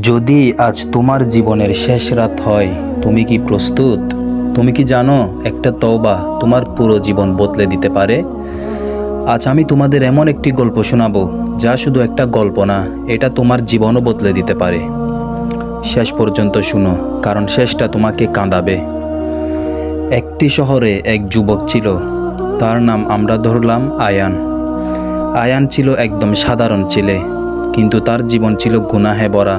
যদি আজ তোমার জীবনের শেষ রাত হয়, তুমি কি প্রস্তুত? তুমি কি জানো একটা তওবা তোমার পুরো জীবন বদলে দিতে পারে? আজ আমি তোমাদের এমন একটি গল্প শোনাবো যা শুধু একটা গল্প না, এটা তোমার জীবনও বদলে দিতে পারে। শেষ পর্যন্ত শুনো, কারণ শেষটা তোমাকে কাঁদাবে। একটি শহরে এক যুবক ছিল, তার নাম আমরা ধরলাম আয়ান। আয়ান ছিল একদম সাধারণ ছেলে, কিন্তু তার জীবন ছিল গুনাহে ভরা।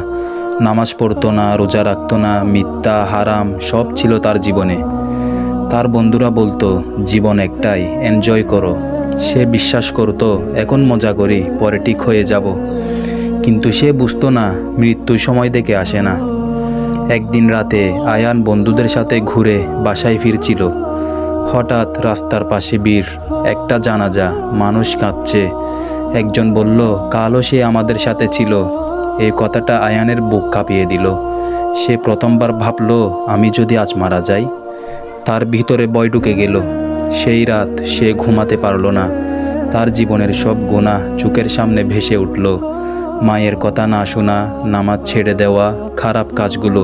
নামাজ পড়তো না, রোজা রাখতো না, মিথ্যা হারাম সব ছিল তার জীবনে। তার বন্ধুরা বলতো, জীবন একটাই, এনজয় করো। সে বিশ্বাস করতো, এখন মজা করি, পরে ঠিক হয়ে যাব। কিন্তু সে বুঝতো না, মৃত্যু সময় দেখে আসে না। একদিন রাতে আয়ান বন্ধুদের সাথে ঘুরে বাসায় ফিরছিল। হঠাৎ রাস্তার পাশে ভিড়, একটা জানাজা, মানুষ কাঁদছে। একজন বলল, কালও সে আমাদের সাথে ছিল। এই কথাটা আয়ানের বুক কাঁপিয়ে দিল। সে প্রথমবার ভাবল, আমি যদি আজ মারা যাই। তার ভিতরে ভয় ঢুকে গেল। সেই রাত সে ঘুমাতে পারল না। তার জীবনের সব গুনাহ চোখের সামনে ভেসে উঠল। মায়ের কথা না শোনা, নামাজ ছেড়ে দেওয়া, খারাপ কাজগুলো।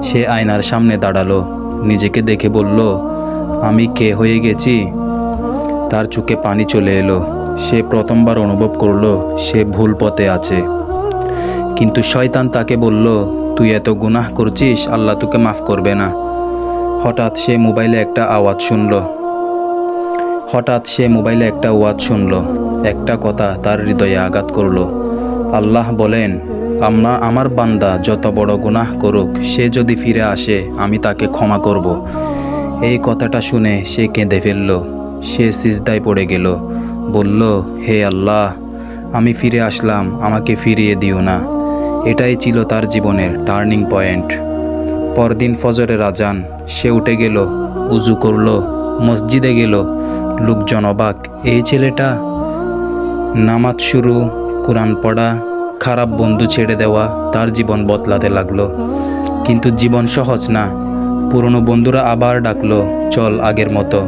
সে আয়নার সামনে দাঁড়ালো, নিজেকে দেখে বলল, আমি কে হয়ে গেছি? তার চোখে পানি চলে এলো। সে প্রথমবার অনুভব করলো সে ভুল পথে আছে। কিন্তু শয়তান তাকে বলল, তুই এত গুনাহ করছিস, আল্লাহ তোকে মাফ করবে না। হঠাৎ সে মোবাইলে একটা আওয়াজ শুনল। একটা কথা তার হৃদয়ে আঘাত করলো। আল্লাহ বলেন, আমার বান্দা যত বড় গুনাহ করুক, সে যদি ফিরে আসে আমি তাকে ক্ষমা করব। এই কথাটা শুনে সে কেঁদে ফেলল। সে সিজদায় পড়ে গেল, বলল, হে আল্লাহ, আমি ফিরে আসলাম, আমাকে ফিরিয়ে দিও না। এটাই ছিল তার জীবনের টার্নিং পয়েন্ট। পরদিন ফজরের আজান, সে উঠে গেল, উজু করল, মসজিদে গেল। লোকজন অবাক, এই ছেলেটা? নামাজ শুরু, কোরআন পড়া, খারাপ বন্ধু ছেড়ে দেওয়া, তার জীবন বদলাতে লাগলো। কিন্তু জীবন সহজ না। পুরনো বন্ধুরা আবার ডাকলো, চল আগের মতো।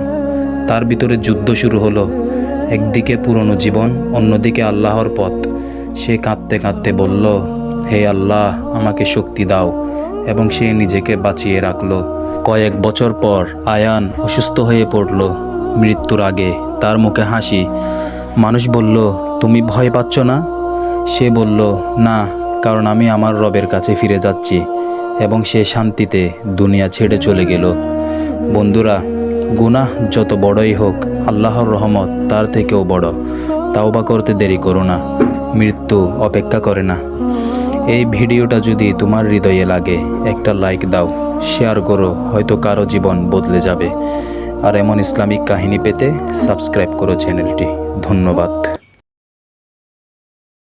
তার ভিতরে যুদ্ধ শুরু হলো। একদিকে পুরনো জীবন, অন্যদিকে আল্লাহর পথ। সে কাঁদতে কাঁদতে বলল, হে আল্লাহ, আমাকে শক্তি দাও। এবং সে নিজেকে বাঁচিয়ে রাখলো। কয়েক বছর পর আয়ান অসুস্থ হয়ে পড়ল। মৃত্যুর আগে তার মুখে হাসি। মানুষ বলল, তুমি ভয় পাচ্ছ না? সে বলল, না, কারণ আমি আমার রবের কাছে ফিরে যাচ্ছি। এবং সে শান্তিতে দুনিয়া ছেড়ে চলে গেল। বন্ধুরা, গুনাহ যত বড়ই হোক, আল্লাহর রহমত তার থেকেও বড়। তাওবা করতে দেরি করো না, মৃত্যু অপেক্ষা করে না। এই ভিডিওটা যদি তোমার হৃদয়ে লাগে, একটা লাইক দাও, শেয়ার করো, হয়তো কারো জীবন বদলে যাবে। আর এমন ইসলামিক কাহিনী পেতে সাবস্ক্রাইব করো চ্যানেলটি। ধন্যবাদ।